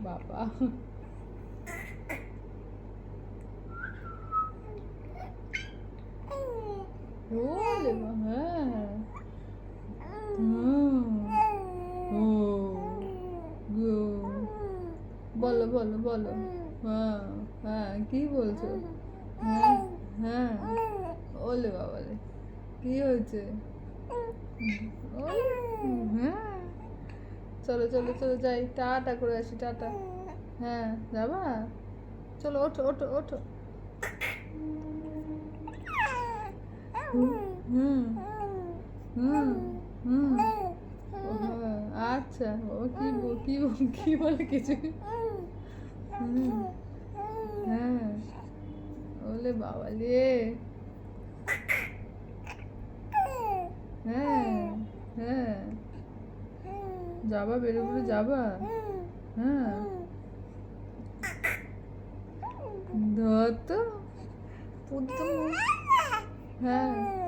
বাবা ওলে হ্যাঁ ও গো বলো বলো বলো হ্যাঁ হ্যাঁ কি বলছো হ্যাঁ হ্যাঁ ওলে বাবালে কি হয়েছে হ্যাঁ চলো চলো চলো যাই টাটা করে আসি টাটা হ্যাঁ যাবা চলো ওঠো ওঠো ওঠো হুম হুম হুম হ্যাঁ আচ্ছা ও কি বলে কিছু হুম হ্যাঁ ওলে বাবা রে হ্যাঁ হ্যাঁ যাবা বেরো বেরো যাবা হ্যাঁ ধর তো হ্যাঁ